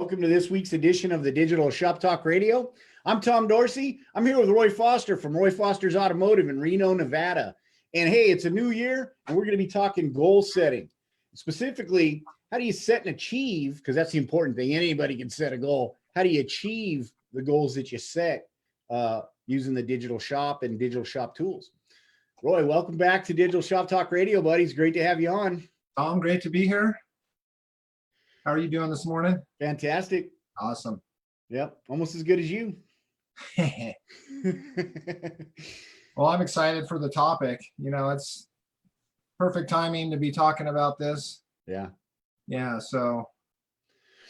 Welcome to this week's edition of the Digital Shop Talk Radio. I'm Tom Dorsey. I'm here with Roy Foster from Roy Foster's Automotive in Reno, Nevada. And hey, it's a new year, and we're going to be talking goal setting. Specifically, how do you set and achieve, because that's the important thing. Anybody can set a goal. How do you achieve the goals that you set using the digital shop and digital shop tools? Roy, welcome back to Digital Shop Talk Radio, buddy. It's great to have you on. Tom, great to be here. How are you doing this morning? Fantastic. Awesome. Yep, almost as good as you. Well, I'm excited for the topic. You know, it's perfect timing to be talking about this. Yeah. Yeah, so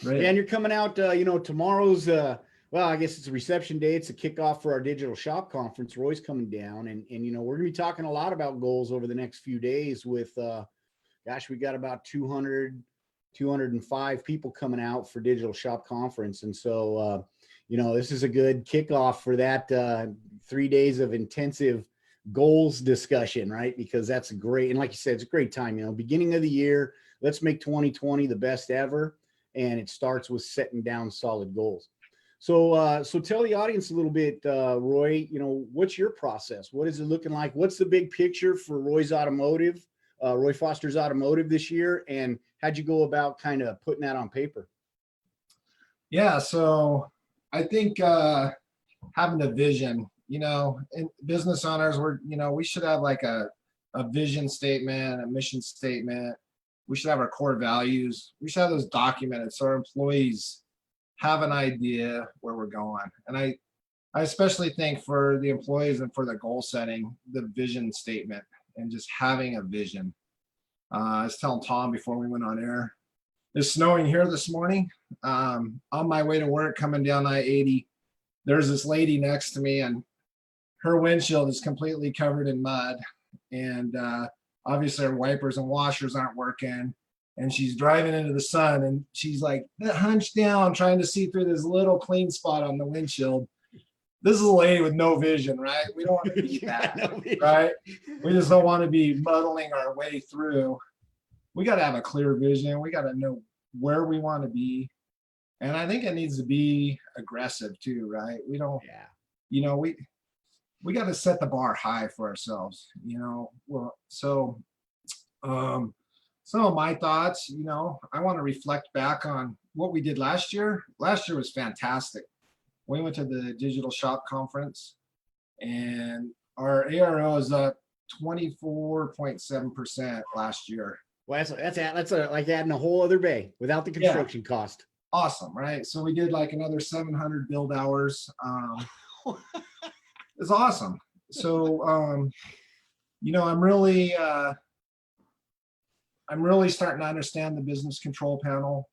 great. Yeah, and you're coming out, tomorrow's, well, I guess it's a reception day. It's a kickoff for our digital shop conference. Roy's coming down, and we're going to be talking a lot about goals over the next few days with, we got about 205 people coming out for digital shop conference. And so, this is a good kickoff for that 3 days of intensive goals discussion, right? Because that's great. And like you said, it's a great time, beginning of the year, let's make 2020 the best ever. And it starts with setting down solid goals. So tell the audience a little bit, Roy, what's your process? What is it looking like? What's the big picture for Roy's Automotive, Roy Foster's Automotive this year? And how'd you go about kind of putting that on paper? Yeah, so I think having a vision, and business owners, we should have like a vision statement, a mission statement. We should have our core values. We should have those documented so our employees have an idea where we're going. And I especially think for the employees and for the goal setting, the vision statement and just having a vision. I was telling Tom before we went on air, it's snowing here this morning. On my way to work coming down I-80, there's this lady next to me and her windshield is completely covered in mud. And obviously her wipers and washers aren't working. And she's driving into the sun and she's like hunched down trying to see through this little clean spot on the windshield. This is a lady with no vision, right? We don't want to be that, right? We just don't want to be muddling our way through. We got to have a clear vision. We got to know where we want to be. And I think it needs to be aggressive too, right? We don't, we got to set the bar high for ourselves, Well, so some of my thoughts, I want to reflect back on what we did last year. Last year was fantastic. We went to the digital shop conference and our ARO is up 24.7% last year. Well, that's like adding a whole other bay without the construction cost. Awesome, right? So we did like another 700 build hours. It's awesome. So, I'm really starting to understand the business control panel.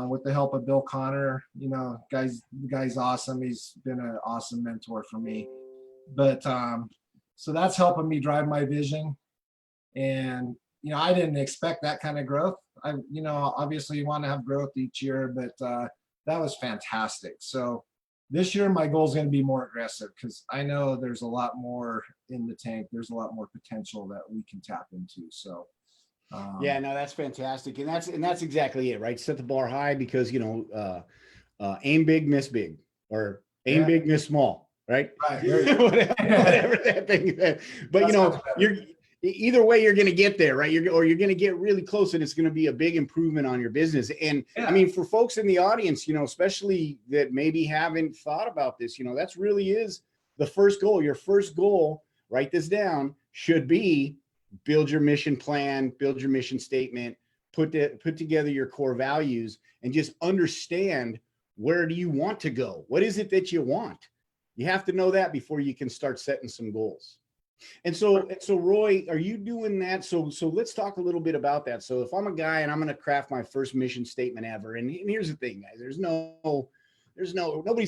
With the help of Bill Connor, the guy's awesome. He's been an awesome mentor for me. But so that's helping me drive my vision. And I didn't expect that kind of growth. Obviously you want to have growth each year, but that was fantastic. So this year my goal is going to be more aggressive because I know there's a lot more in the tank. There's a lot more potential that we can tap into. So. Yeah, no, that's fantastic. And that's exactly it, right? Set the bar high because, aim big, miss big, or aim big, miss small, right? Right. whatever that thing is. But, you're either way, you're going to get there, right? You're going to get really close and it's going to be a big improvement on your business. And I mean, for folks in the audience, especially that maybe haven't thought about this, that's really is the first goal. Your first goal, write this down, should be build your mission plan, build your mission statement, put together your core values, and just understand where do you want to go? What is it that you want? You have to know that before you can start setting some goals. And so Roy, are you doing that? So let's talk a little bit about that. So if I'm a guy and I'm going to craft my first mission statement ever, and here's the thing, guys, nobody's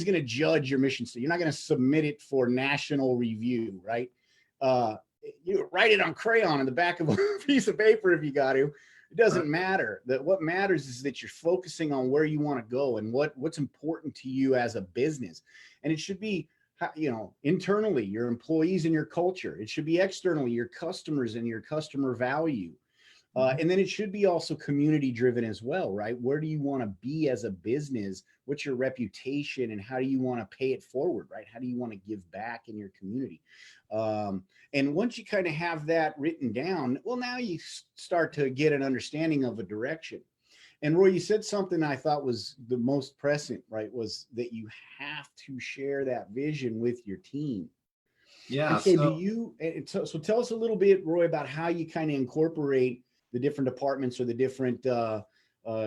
going to judge your mission statement. You're not going to submit it for national review, right? You write it on crayon in the back of a piece of paper if you got to. It doesn't matter. What matters is that you're focusing on where you want to go and what's important to you as a business. And it should be, internally, your employees and your culture. It should be externally, your customers and your customer value. And then it should be also community driven as well, right? Where do you want to be as a business? What's your reputation and how do you want to pay it forward, right? How do you want to give back in your community? And once you kind of have that written down, well, now you start to get an understanding of a direction. And Roy, you said something I thought was the most present, right? Was that you have to share that vision with your team. Yeah. And so do you, so tell us a little bit, Roy, about how you kind of incorporate the different departments or the different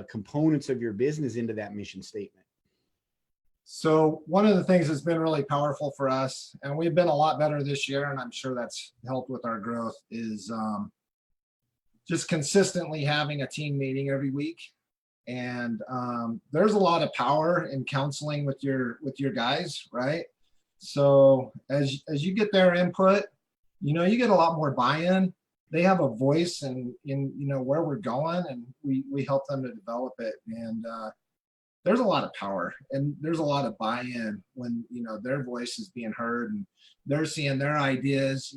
components of your business into that mission statement. So one of the things that's been really powerful for us, and we've been a lot better this year, and I'm sure that's helped with our growth, is just consistently having a team meeting every week. And there's a lot of power in counseling with your guys, right? So as you get their input, you get a lot more buy-in. They have a voice in where we're going, and we help them to develop it. And there's a lot of power and there's a lot of buy-in when their voice is being heard and they're seeing their ideas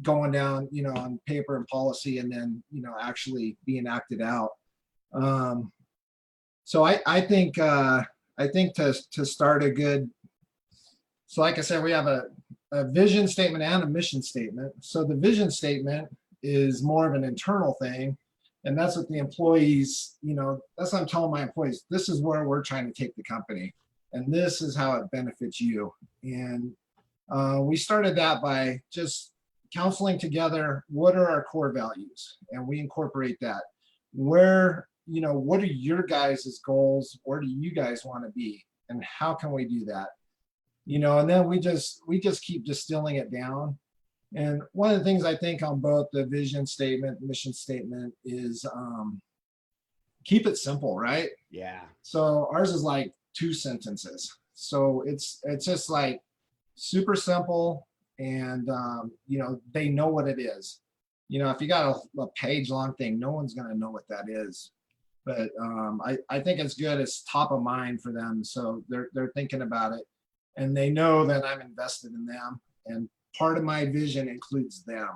going down on paper and policy, and then actually being acted out. So I think to start a good, so like I said, we have a vision statement and a mission statement. So the vision statement is more of an internal thing. And that's what the employees, that's what I'm telling my employees, this is where we're trying to take the company. And this is how it benefits you. And we started that by just counseling together, what are our core values? And we incorporate that. Where, what are your guys' goals? Where do you guys want to be? And how can we do that? And then we just keep distilling it down. And one of the things I think on both the vision statement, mission statement is keep it simple, right? Yeah. So ours is like 2 sentences. So it's just like super simple, and they know what it is. If you got a page long thing, no one's gonna know what that is. But I think it's good. It's top of mind for them, so they're thinking about it, and they know that I'm invested in them. And part of my vision includes them,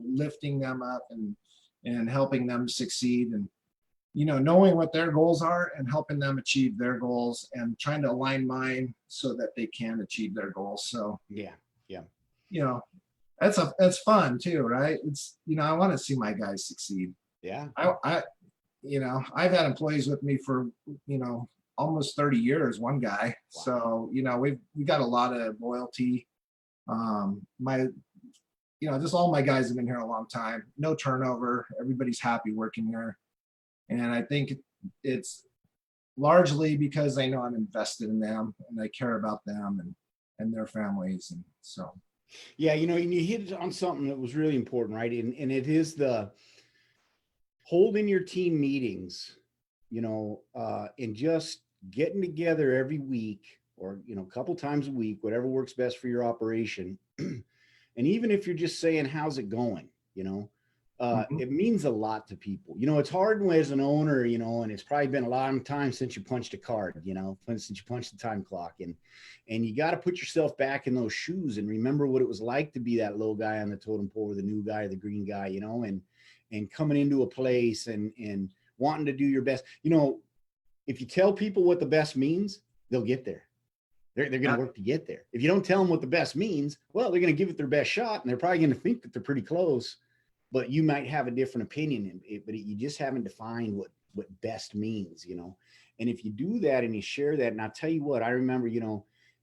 lifting them up and helping them succeed, and knowing what their goals are and helping them achieve their goals, and trying to align mine so that they can achieve their goals. So yeah, that's fun too, right? It's I want to see my guys succeed. Yeah. I've had employees with me for almost 30 years, one guy. Wow. So we got a lot of loyalty. Just all my guys have been here a long time, no turnover, everybody's happy working here. And I think it's largely because they know I'm invested in them and I care about them and their families. And so yeah, and you hit on something that was really important, right? And it is the holding your team meetings, and just getting together every week, or a couple times a week, whatever works best for your operation. And even if you're just saying, how's it going, it means a lot to people. It's hard as an owner, and it's probably been a long time since you punched a card, since you punched the time clock, and you got to put yourself back in those shoes and remember what it was like to be that low guy on the totem pole, or the new guy, the green guy, and coming into a place and wanting to do your best. If you tell people what the best means, they'll get there. They're going to work to get there. If you don't tell them what the best means, well, they're going to give it their best shot, and they're probably going to think that they're pretty close, but you might have a different opinion, but you just haven't defined what best means, And if you do that and you share that, and I'll tell you what, I remember,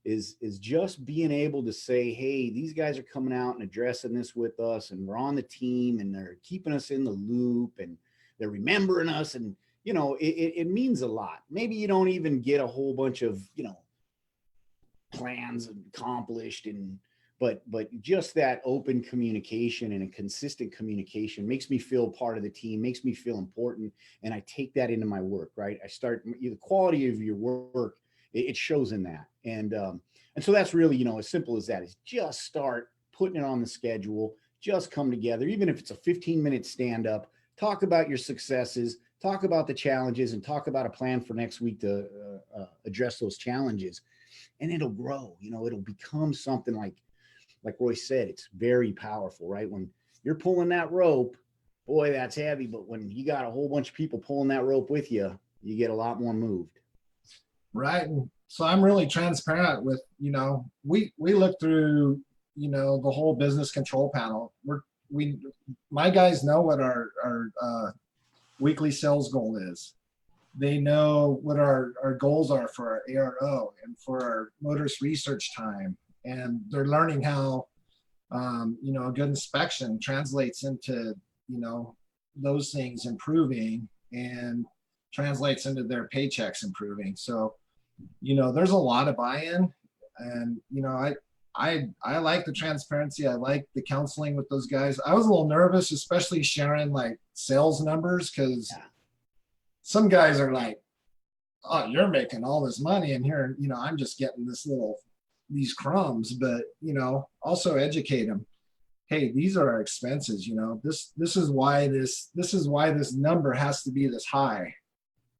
is just being able to say, hey, these guys are coming out and addressing this with us, and we're on the team, and they're keeping us in the loop, and they're remembering us, and it means a lot. Maybe you don't even get a whole bunch of plans accomplished, but just that open communication and a consistent communication makes me feel part of the team, makes me feel important, and I take that into my work, right? The quality of your work, it shows in that. And so that's really, as simple as that, is just start putting it on the schedule, just come together, even if it's a 15-minute stand-up, talk about your successes, talk about the challenges, and talk about a plan for next week to address those challenges. And it'll grow, it'll become something like Roy said, it's very powerful, right? When you're pulling that rope, boy, that's heavy. But when you got a whole bunch of people pulling that rope with you, you get a lot more moved. Right. And so I'm really transparent with, we look through, the whole business control panel. My guys know what our weekly sales goal is. They know what our goals are for our ARO and for our motorist research time. And they're learning how, a good inspection translates into, those things improving and translates into their paychecks improving. So, there's a lot of buy-in, and, I like the transparency. I like the counseling with those guys. I was a little nervous, especially sharing like sales numbers, because some guys are like, oh, you're making all this money, and here, I'm just getting these crumbs. But, also educate them. Hey, these are our expenses. This is why this number has to be this high,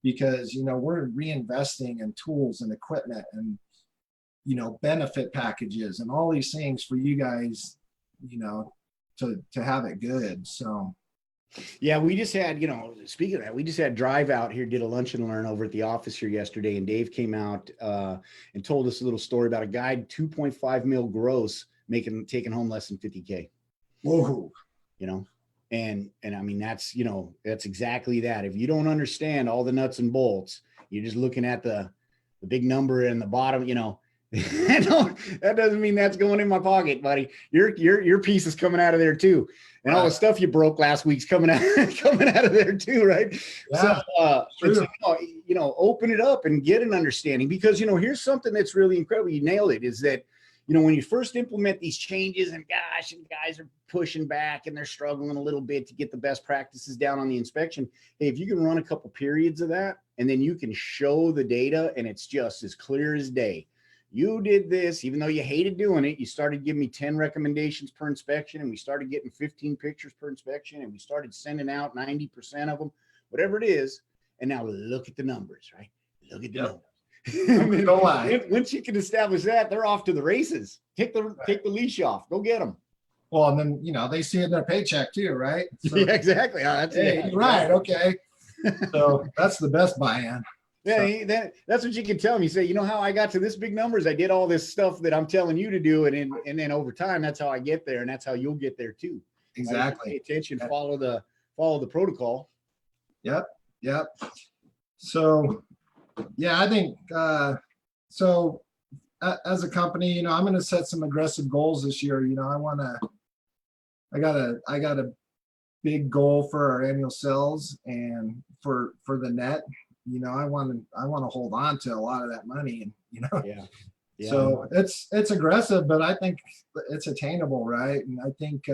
because, we're reinvesting in tools and equipment and, benefit packages and all these things for you guys, to have it good. So. Yeah, we just had, speaking of that, we just had Drive out here, did a lunch and learn over at the office here yesterday. And Dave came out and told us a little story about a guy, 2.5 mil gross, taking home less than 50K. Whoa. And I mean, that's exactly that. If you don't understand all the nuts and bolts, you're just looking at the big number in the bottom, that doesn't mean that's going in my pocket, buddy. Your piece is coming out of there too. And all the stuff you broke last week's coming out of there too, right? Yeah, So, open it up and get an understanding, because, here's something that's really incredible. You nailed it, is that, when you first implement these changes and guys are pushing back and they're struggling a little bit to get the best practices down on the inspection. Hey, if you can run a couple periods of that, and then you can show the data and it's just as clear as day. You did this, even though you hated doing it. You started giving me 10 recommendations per inspection, and we started getting 15 pictures per inspection, and we started sending out 90% of them, whatever it is. And now look at the numbers, right? Look at the numbers. Don't lie. Once you can establish that, they're off to the races. Take the leash off. Go get them. Well, and then, they see it in their paycheck too, right? So, yeah, exactly. That's right. Okay. So that's the best buy-in. Yeah, that's what you can tell them. You say, how I got to this big numbers? I did all this stuff that I'm telling you to do, and then over time, that's how I get there, and that's how you'll get there too. Exactly. Pay attention, follow the protocol. Yep. So, yeah, I think so. As a company, I'm going to set some aggressive goals this year. I got a big goal for our annual sales and for the net. I want to hold on to a lot of that money, and Yeah. So it's aggressive, but I think it's attainable, right? And I think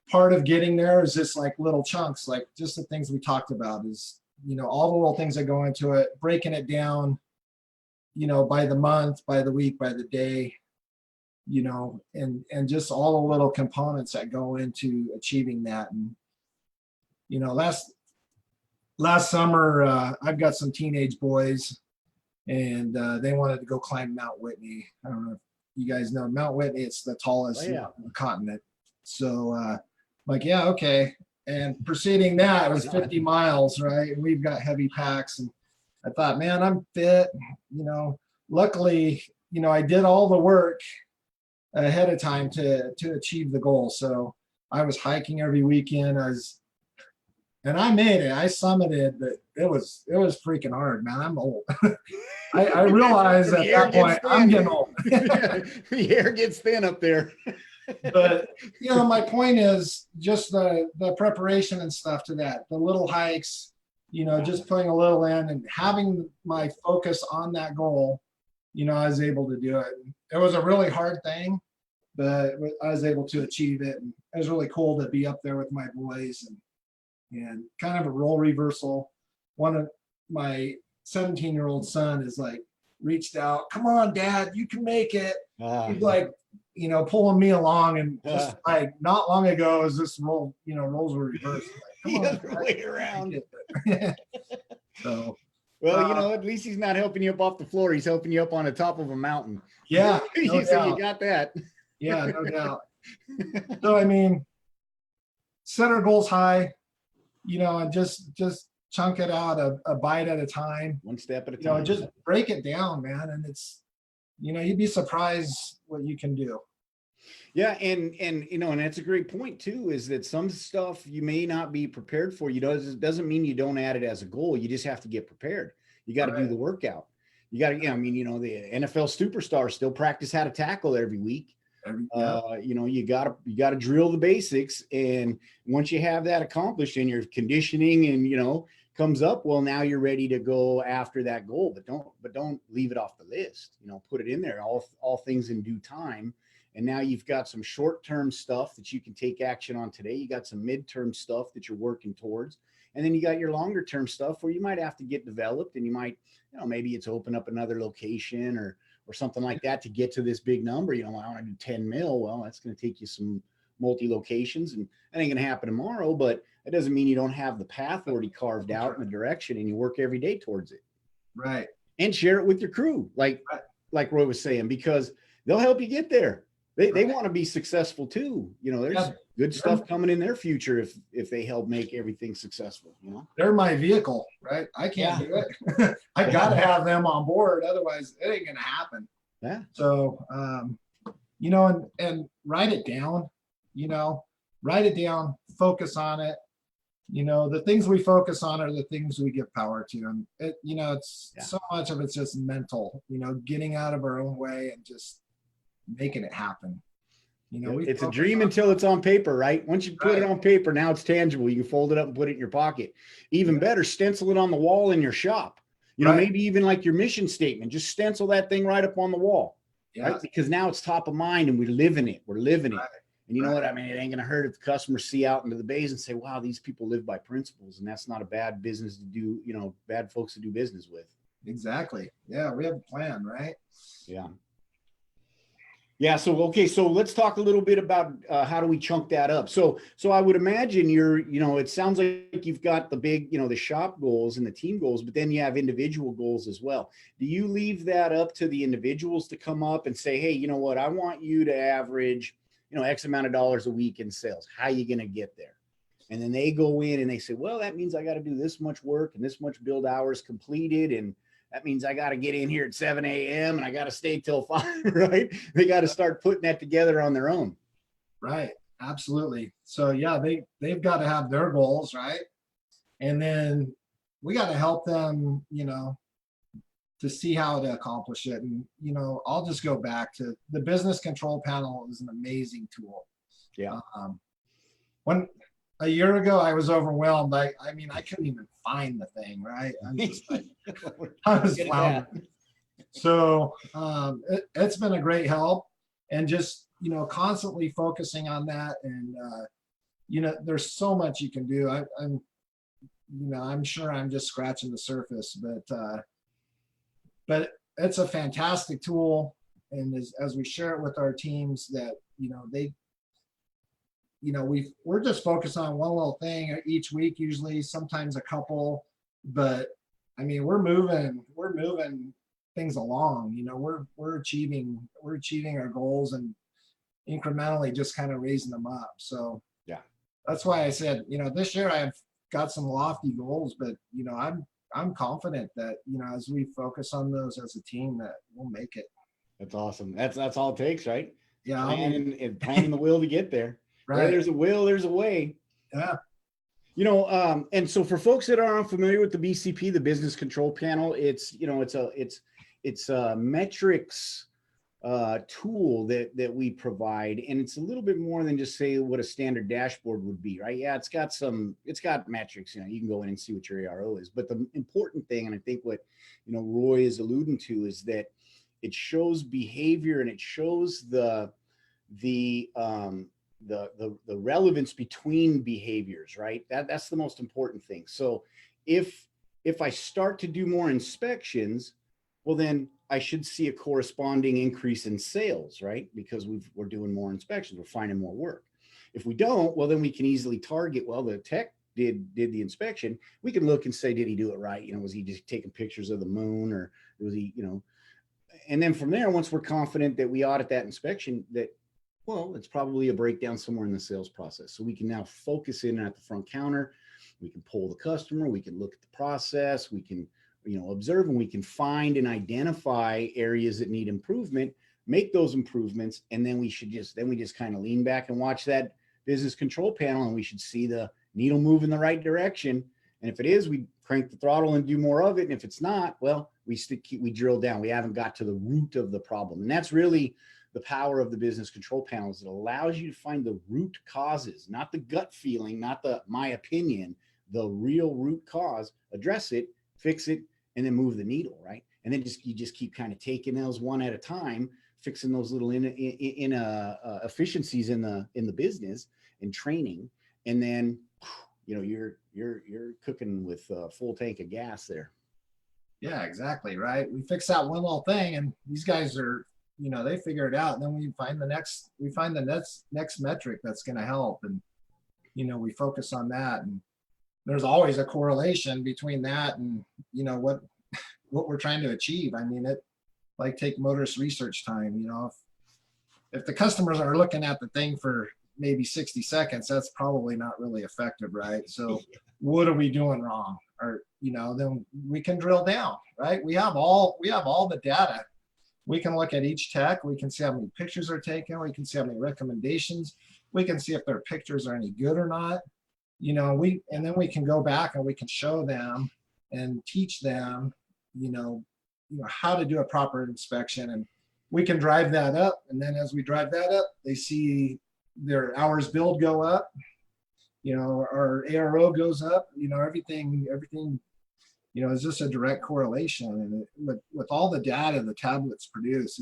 part of getting there is just like little chunks, like just the things we talked about is, all the little things that go into it, breaking it down, by the month, by the week, by the day, and just all the little components that go into achieving that. And, last summer, I've got some teenage boys, and they wanted to go climb Mount Whitney. I don't know if you guys know Mount Whitney. It's the tallest in the continent. So like, yeah, okay. And preceding that, it was 50 miles, right? And we've got heavy packs. And I thought, man, I'm fit. Luckily, I did all the work ahead of time to achieve the goal. So I was hiking every weekend. And I made it. I summited, but it was freaking hard, man. I'm old. I realized at that point I'm getting old. The air gets thin up there. But my point is just the preparation and stuff to that. The little hikes, just putting a little in and having my focus on that goal. I was able to do it. It was a really hard thing, but I was able to achieve it. And it was really cool to be up there with my boys and kind of a role reversal. One of my 17-year-old son is like reached out, come on, Dad, you can make it. He's like, pulling me along, and just like not long ago, as this roles were reversed. Like, come on, other way around. So, well, at least he's not helping you up off the floor. He's helping you up on the top of a mountain. Yeah, So you got that. Yeah, no doubt. So I mean, set our goals high, and just chunk it out a bite at a time, one step at a time. Just break it down, man. And it's, you'd be surprised what you can do. Yeah. And and that's a great point too, is that some stuff you may not be prepared for. It doesn't mean you don't add it as a goal. You just have to get prepared. You got to do the workout. You got to, the NFL superstars still practice how to tackle every week. You gotta drill the basics. And once you have that accomplished and your conditioning and, comes up, well, now you're ready to go after that goal, but don't leave it off the list, put it in there, all things in due time. And now you've got some short-term stuff that you can take action on today. You got some midterm stuff that you're working towards. And then you got your longer term stuff where you might have to get developed, and you might, maybe it's open up another location or something like that to get to this big number. I want to do 10 mil. Well, that's going to take you some multi-locations, and that ain't going to happen tomorrow, but it doesn't mean you don't have the path already carved out in the direction, and you work every day towards it. Right. And share it with your crew. Like Roy was saying, because they'll help you get there. They want to be successful too. There's good stuff coming in their future if they help make everything successful. They're my vehicle, right? I can't do it. I got to have them on board. Otherwise it ain't going to happen. Yeah. So, and write it down, focus on it. The things we focus on are the things we give power to. And it's so much of it's just mental, getting out of our own way and just making it happen. It's a dream until it's on paper, right? Once you put it on paper, now it's tangible. You can fold it up and put it in your pocket. Even better, stencil it on the wall in your shop. Maybe even like your mission statement, just stencil that thing right up on the wall, right? Because now it's top of mind and we're living it. We're living it. And you know what? I mean, it ain't going to hurt if the customers see out into the bays and say, wow, these people live by principles. And that's not a bad business to do, bad folks to do business with. Exactly. Yeah. We have a plan, right? Yeah. Yeah. So let's talk a little bit about how do we chunk that up? So I would imagine it sounds like you've got the big, the shop goals and the team goals, but then you have individual goals as well. Do you leave that up to the individuals to come up and say, hey, you know what, I want you to average, X amount of dollars a week in sales. How are you going to get there? And then they go in and they say, well, that means I got to do this much work and this much build hours completed. And that means I got to get in here at 7 a.m. and I got to stay till 5, right? They got to start putting that together on their own. Right. Absolutely. So yeah, they've got to have their goals, right? And then we got to help them, to see how to accomplish it. And, I'll just go back to the business control panel is an amazing tool. Yeah. When a year ago I was overwhelmed. I couldn't even find the thing, right? I'm just like, I was floundering. So it's been a great help, and just, constantly focusing on that. And, there's so much you can do. I'm sure I'm just scratching the surface, but it's a fantastic tool. And as we share it with our teams, that, we're just focused on one little thing each week, usually, sometimes a couple, but we're moving things along. We're achieving our goals and incrementally just kind of raising them up. So yeah, that's why I said, this year I've got some lofty goals, but I'm confident that, as we focus on those as a team, that we'll make it. That's awesome. That's all it takes, right? Yeah. Planning the will to get there. Right. Where there's a will, there's a way. Yeah. And so for folks that are unfamiliar with the BCP, the Business Control Panel, it's a metrics tool that we provide, and it's a little bit more than just say what a standard dashboard would be, right? Yeah, it's got metrics. You can go in and see what your ARO is, but the important thing, and I think what Roy is alluding to, is that it shows behavior and it shows the relevance between behaviors, right? That's the most important thing. So if I start to do more inspections, well, then I should see a corresponding increase in sales, right? Because we're doing more inspections, we're finding more work. If we don't, well, then we can easily target, well, the tech did the inspection. We can look and say, did he do it right? Was he just taking pictures of the moon, or was he, and then from there, once we're confident that we audit that inspection, that Well, it's probably a breakdown somewhere in the sales process. So we can now focus in at the front counter. We can poll the customer. We can look at the process. We can, observe, and we can find and identify areas that need improvement, make those improvements. And then we just kind of lean back and watch that business control panel, and we should see the needle move in the right direction. And if it is, we crank the throttle and do more of it. And if it's not, well, we drill down. We haven't got to the root of the problem. And that's really the power of the business control panel, is it allows you to find the root causes, not the gut feeling, not my opinion, the real root cause, address it, fix it, and then move the needle, right? And then you just keep kind of taking those one at a time, fixing those little efficiencies in the business and training. And then, you're cooking with a full tank of gas there. Yeah, exactly. Right. We fix that one little thing, and these guys are, they figure it out. And then we find the next metric that's going to help. And, we focus on that. And there's always a correlation between that and, what we're trying to achieve. I mean, take motorist research time, if the customers are looking at the thing for maybe 60 seconds, that's probably not really effective. Right. So what are we doing wrong? Or, then we can drill down, right? We have all the data. We can look at each tech. We can see how many pictures are taken. We can see how many recommendations. We can see if their pictures are any good or not. And then we can go back and we can show them and teach them, how to do a proper inspection. And we can drive that up. And then as we drive that up, they see their hours billed go up. Our ARO goes up. Everything. Is just a direct correlation. And with all the data the tablets produce,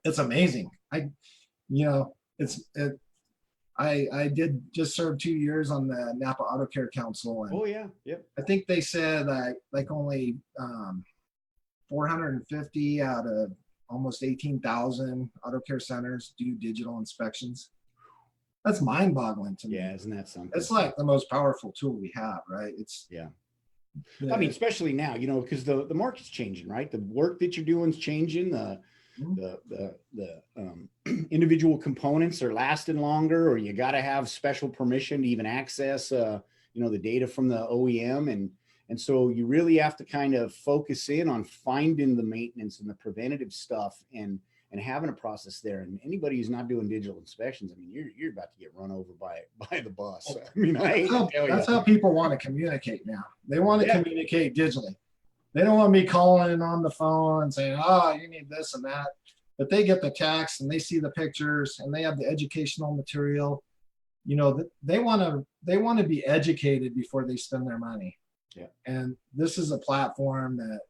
it's amazing. I did just serve 2 years on the Napa Auto Care Council. And oh yeah, yep. I think they said like only 450 out of almost 18,000 auto care centers do digital inspections. That's mind-boggling to me. Yeah, isn't that something? It's like the most powerful tool we have, right? I mean, especially now, because the market's changing, right? The work that you're doing is changing. The individual components are lasting longer, or you got to have special permission to even access, the data from the OEM. And so you really have to kind of focus in on finding the maintenance and the preventative stuff and having a process there. And anybody who's not doing digital inspections, I mean, you're about to get run over by the bus. I mean, that's how people want to communicate now. They want to communicate digitally. They don't want me calling on the phone and saying, "Oh, you need this and that." But they get the text and they see the pictures and they have the educational material. They want to be educated before they spend their money. Yeah. And this is a platform that,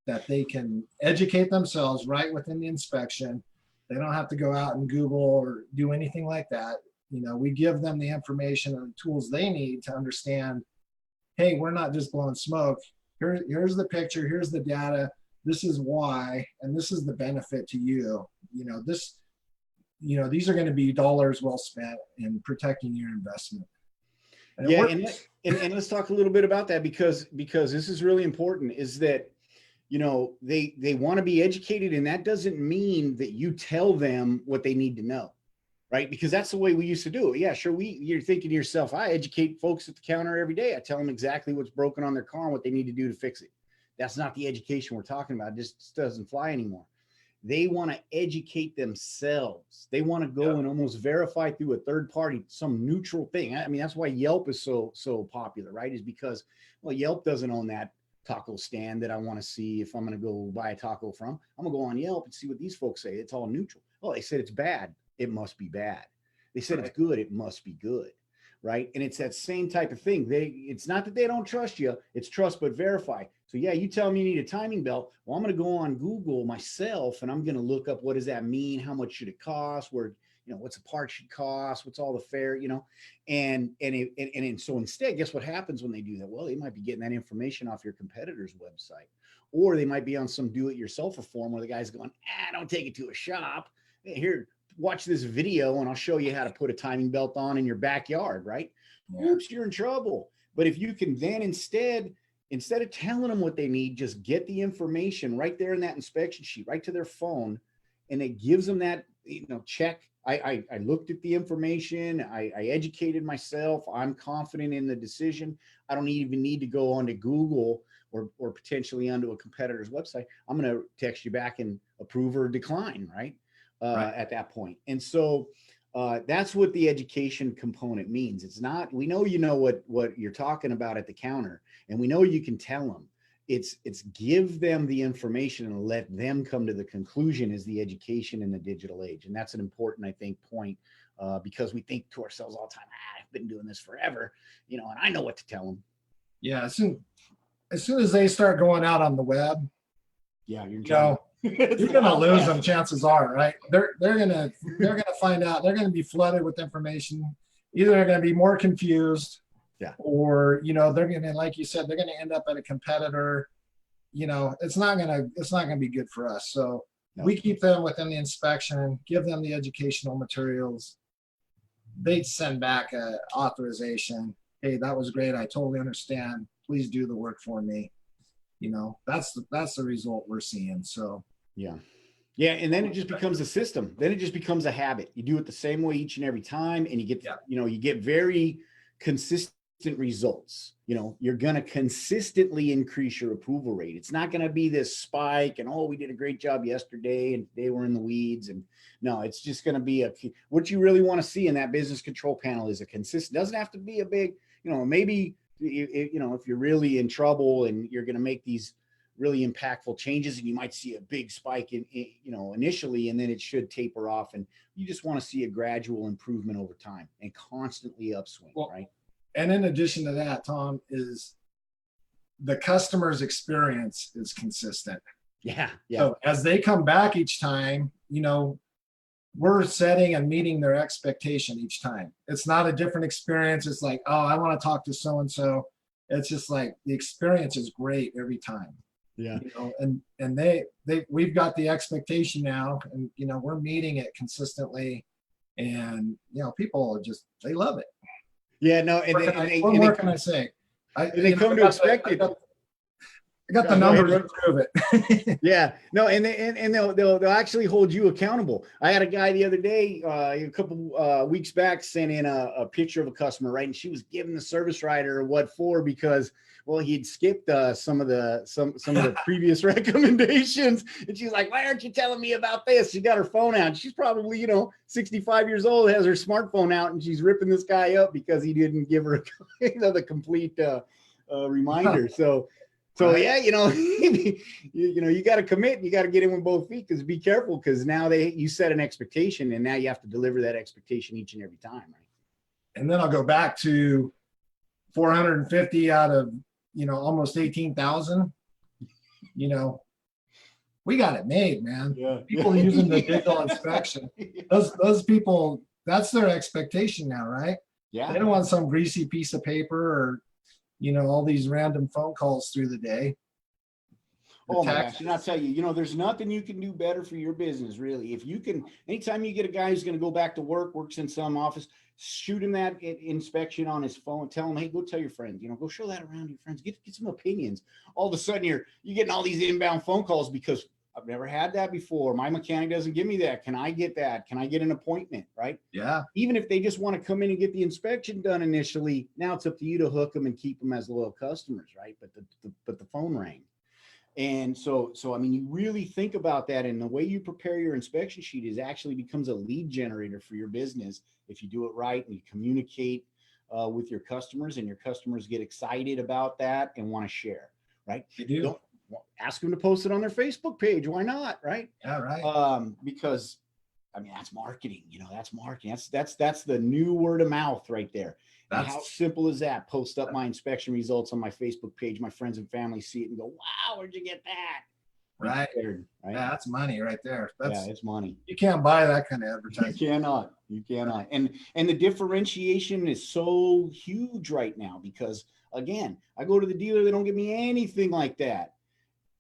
that they can educate themselves right within the inspection. They don't have to go out and Google or do anything like that. We give them the information and the tools they need to understand, hey, we're not just blowing smoke. Here's the picture, here's the data, this is why, and this is the benefit to you. These are going to be dollars well spent in protecting your investment. And and let's talk a little bit about that, because this is really important, is that they want to be educated, and that doesn't mean that you tell them what they need to know, right? Because that's the way we used to do it. Yeah, sure. You're thinking to yourself, I educate folks at the counter every day. I tell them exactly what's broken on their car and what they need to do to fix it. That's not the education we're talking about. It just doesn't fly anymore. They want to educate themselves. They want to go and almost verify through a third party, some neutral thing. I mean, that's why Yelp is so popular, right? Is because, well, Yelp doesn't own that taco stand that I want to see if I'm going to go buy a taco from. I'm going to go on Yelp and see what these folks say. It's all neutral. Oh, they said it's bad. It must be bad. They said it's good. It must be good. Right. And it's that same type of thing. It's not that they don't trust you. It's trust but verify. So yeah, you tell me you need a timing belt. Well, I'm going to go on Google myself and I'm going to look up, what does that mean? How much should it cost? What's a part should cost? What's all the fare, and so instead, guess what happens when they do that? Well, they might be getting that information off your competitor's website, or they might be on some do-it-yourself form where the guy's going, don't take it to a shop. Hey, here, watch this video and I'll show you how to put a timing belt on in your backyard, right? Yeah. Oops, you're in trouble. But if you can then instead of telling them what they need, just get the information right there in that inspection sheet, right to their phone, and it gives them that check. I looked at the information. I educated myself. I'm confident in the decision. I don't even need to go onto Google or potentially onto a competitor's website. I'm going to text you back and approve or decline, right? At that point. And so that's what the education component means. It's not, we know, what you're talking about at the counter, and we know you can tell them. It's give them the information and let them come to the conclusion, is the education in the digital age. And that's an important, I think, point, because we think to ourselves all the time, I've been doing this forever, and I know what to tell them. Yeah. As soon as they start going out on the web, yeah, you're gonna lose them. Chances are, right? They're gonna find out. They're gonna be flooded with information. Either they're gonna be more confused, or they're gonna, like you said, they're gonna end up at a competitor. It's not gonna be good for us. So we keep them within the inspection, give them the educational materials. They send back a authorization. Hey, that was great. I totally understand. Please do the work for me. That's the result we're seeing. So yeah. And then it just becomes a system. Then it just becomes a habit. You do it the same way each and every time, and you get you get very consistent results. You're going to consistently increase your approval rate. It's not going to be this spike and, we did a great job yesterday and today we're in the weeds. And no, it's just going to be what you really want to see in that business control panel is a consistent. Doesn't have to be a big, maybe if you're really in trouble and you're going to make these really impactful changes, and you might see a big spike in initially, and then it should taper off, and you just want to see a gradual improvement over time and constantly upswing, right? And in addition to that, Tom, is the customer's experience is consistent. Yeah. So as they come back each time, we're setting and meeting their expectation each time. It's not a different experience. It's like, I want to talk to so-and-so. It's just like the experience is great every time. Yeah. And we've got the expectation now, and we're meeting it consistently, and people they love it. Yeah, no, what more can I say? They come to expect it. I got the numbers to prove it. Yeah, no, and they'll actually hold you accountable. I had a guy the other day, a couple weeks back, sent in a picture of a customer, right? And she was giving the service writer what for, because he'd skipped some of the previous recommendations, and she's like, "Why aren't you telling me about this?" She got her phone out. She's probably 65 years old, has her smartphone out, and she's ripping this guy up because he didn't give her the complete reminder. So yeah, you got to commit. You got to get in with both feet, because be careful, because now you set an expectation, and now you have to deliver that expectation each and every time, right? And then I'll go back to 450 out of almost 18,000. We got it made, man. Yeah. People using the digital inspection. Those people, that's their expectation now, right? Yeah. They don't want some greasy piece of paper or all these random phone calls through the day. Oh my gosh. And I'll tell you, there's nothing you can do better for your business, really. If you can, anytime you get a guy who's going to go back to work, works in some office, shoot him that inspection on his phone, tell him, hey, go tell your friends, go show that around your friends, get some opinions. All of a sudden you're getting all these inbound phone calls because I've never had that before. My mechanic doesn't give me that. Can I get that? Can I get an appointment? Right? Yeah. Even if they just want to come in and get the inspection done initially, now it's up to you to hook them and keep them as loyal customers, right? But the phone rang. And so I mean, you really think about that, and the way you prepare your inspection sheet is actually becomes a lead generator for your business if you do it right and you communicate with your customers, and your customers get excited about that and want to share, right? You do. Don't ask them to post it on their Facebook page. Why not? Right? Yeah, right. Because I mean, that's marketing. That's marketing. That's the new word of mouth right there. And how simple is that? Post up my inspection results on my Facebook page. My friends and family see it and go, "Wow, where'd you get that?" Right. Right? Yeah, that's money right there. It's money. You can't buy that kind of advertising. You cannot. And the differentiation is so huge right now, because again, I go to the dealer, they don't give me anything like that.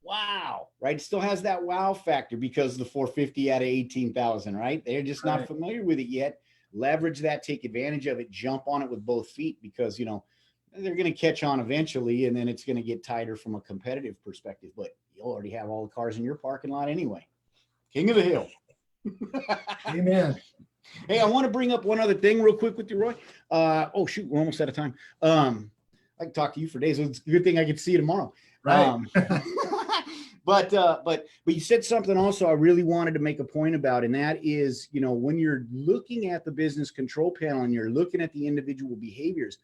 Wow, right? It still has that wow factor because the 450 out of 18,000, right? They're just not familiar with it yet. Leverage that, take advantage of it, jump on it with both feet, because they're going to catch on eventually, and then it's going to get tighter from a competitive perspective. But you already have all the cars in your parking lot anyway. King of the hill. Amen. Hey, I want to bring up one other thing real quick with you, Roy. Oh shoot, we're almost out of time. I can talk to you for days. So it's a good thing I get to see you tomorrow. Right. But you said something also I really wanted to make a point about, and that is, you know, when you're looking at the business control panel and you're looking at the individual behaviors,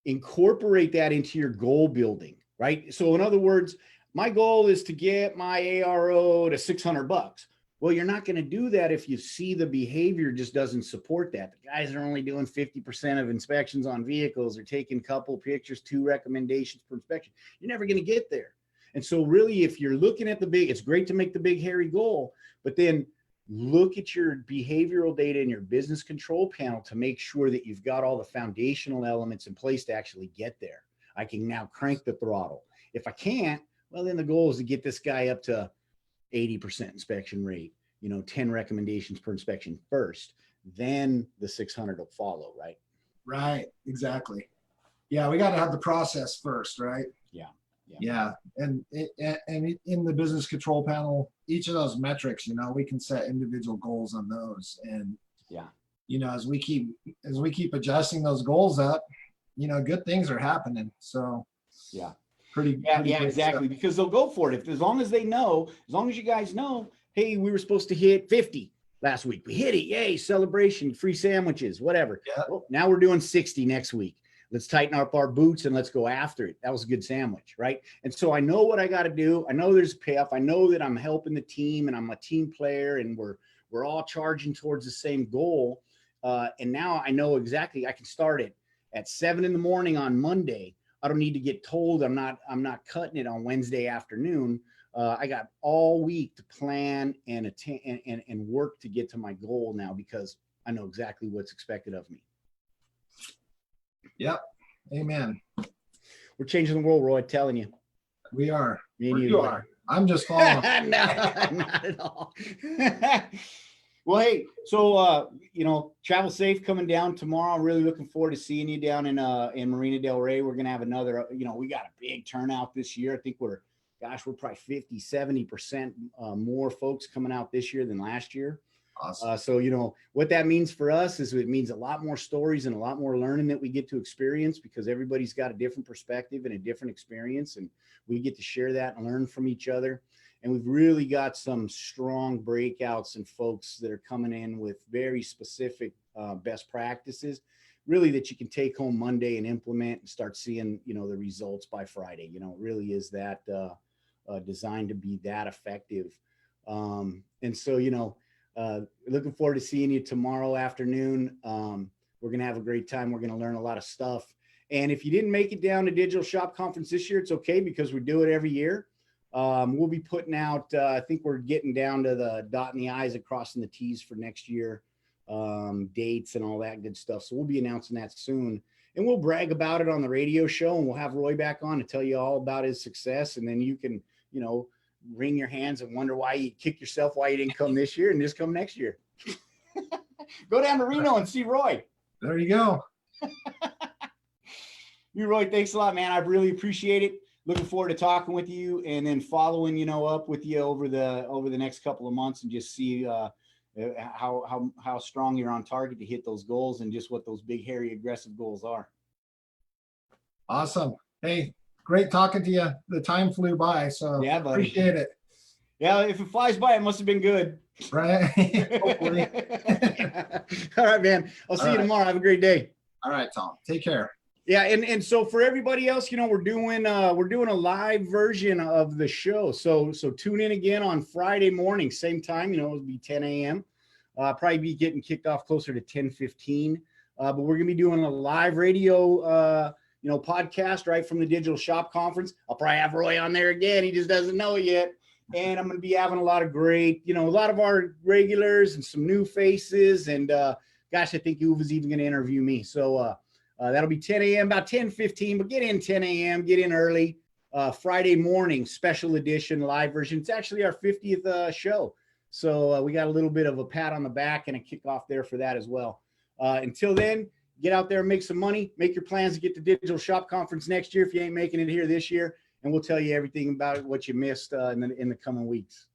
incorporate that into your goal building, right? So in other words, my goal is to get my ARO to $600. Well, you're not going to do that if you see the behavior just doesn't support that. The guys are only doing 50% of inspections on vehicles, or taking a couple pictures, 2 recommendations per inspection. You're never going to get there. And so really, if you're looking at the big, it's great to make the big hairy goal, but then look at your behavioral data in your business control panel to make sure that you've got all the foundational elements in place to actually get there. I can now crank the throttle. If I can't, well, then the goal is to get this guy up to 80% inspection rate, you know, 10 recommendations per inspection first, then the 600 will follow, right? Right. Exactly. Yeah. We got to have the process first, right? Yeah. And in the business control panel, each of those metrics, you know, we can set individual goals on those. And, you know, as we keep adjusting those goals up, you know, good things are happening. So pretty exactly stuff. Because they'll go for it. As long as they know, as long as you guys know, hey, we were supposed to hit 50 last week, we hit it, yay, celebration, free sandwiches, whatever. Well, now we're doing 60 next week. Let's tighten up our boots and let's go after it. That was a good sandwich, right? And so I know what I got to do. I know there's a payoff. I know that I'm helping the team and I'm a team player, and we're all charging towards the same goal. And now I know exactly, I can start it at 7 in the morning on Monday. I don't need to get told I'm not cutting it on Wednesday afternoon. I got all week to plan and work to get to my goal now, because I know exactly what's expected of me. Yep. Amen. We're changing the world, Roy, telling you. We are. Me and you are. I'm just following. No, not at all. Well, hey, so, you know, travel safe coming down tomorrow. I'm really looking forward to seeing you down in Marina Del Rey. We're going to have another, you know, we got a big turnout this year. I think we're probably 50, 70% more folks coming out this year than last year. Awesome. So, you know, what that means for us is it means a lot more stories and a lot more learning that we get to experience, because everybody's got a different perspective and a different experience, and we get to share that and learn from each other. And we've really got some strong breakouts and folks that are coming in with very specific best practices, really, that you can take home Monday and implement and start seeing, you know, the results by Friday. You know, it really is that designed to be that effective. And so, you know, looking forward to seeing you tomorrow afternoon. We're going to have a great time. We're going to learn a lot of stuff. And if you didn't make it down to Digital Shop Conference this year, it's okay, because we do it every year. We'll be putting out, I think we're getting down to the dotting the I's and crossing the T's for next year, dates and all that good stuff. So we'll be announcing that soon, and we'll brag about it on the radio show, and we'll have Roy back on to tell you all about his success. And then you can, you know, wring your hands and wonder why you kick yourself, why you didn't come this year and just come next year. Go down to Reno and see Roy. There you go. You, Roy, thanks a lot, man. I really appreciate it. Looking forward to talking with you, and then following, you know, up with you over the next couple of months, and just see how strong you're on target to hit those goals, and just what those big, hairy, aggressive goals are. Awesome. Hey, great talking to you. The time flew by, so yeah, buddy. Appreciate it. Yeah, if it flies by, it must have been good. Right. Hopefully. All right, man. I'll see you tomorrow. Have a great day. All right, Tom. Take care. Yeah, and so for everybody else, you know, we're doing a live version of the show. So tune in again on Friday morning, same time. You know, it'll be 10 a.m. Probably be getting kicked off closer to 10:15. But we're gonna be doing a live radio podcast right from the Digital Shop Conference. I'll probably have Roy on there again. He just doesn't know it yet. And I'm going to be having a lot of great, you know, a lot of our regulars and some new faces. And gosh, I think Uva's even going to interview me. So that'll be 10 a.m., about 10:15, but get in 10 a.m., get in early. Friday morning, special edition live version. It's actually our 50th show. So we got a little bit of a pat on the back and a kickoff there for that as well. Until then, get out there and make some money. Make your plans to get to Digital Shop Conference next year if you ain't making it here this year. And we'll tell you everything about what you missed in the coming weeks.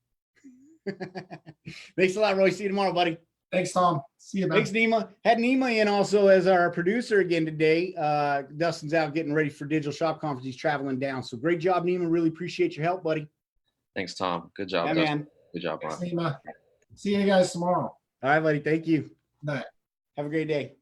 Thanks a lot, Roy. See you tomorrow, buddy. Thanks, Tom. See you, man. Thanks, Nima. Had Nima in also as our producer again today. Dustin's out getting ready for Digital Shop Conference. He's traveling down. So great job, Nima. Really appreciate your help, buddy. Thanks, Tom. Good job, Yeah, Dustin. man. Good job, Ron. Thanks, Nima. See you guys tomorrow. All right, buddy. Thank you. Night. Have a great day.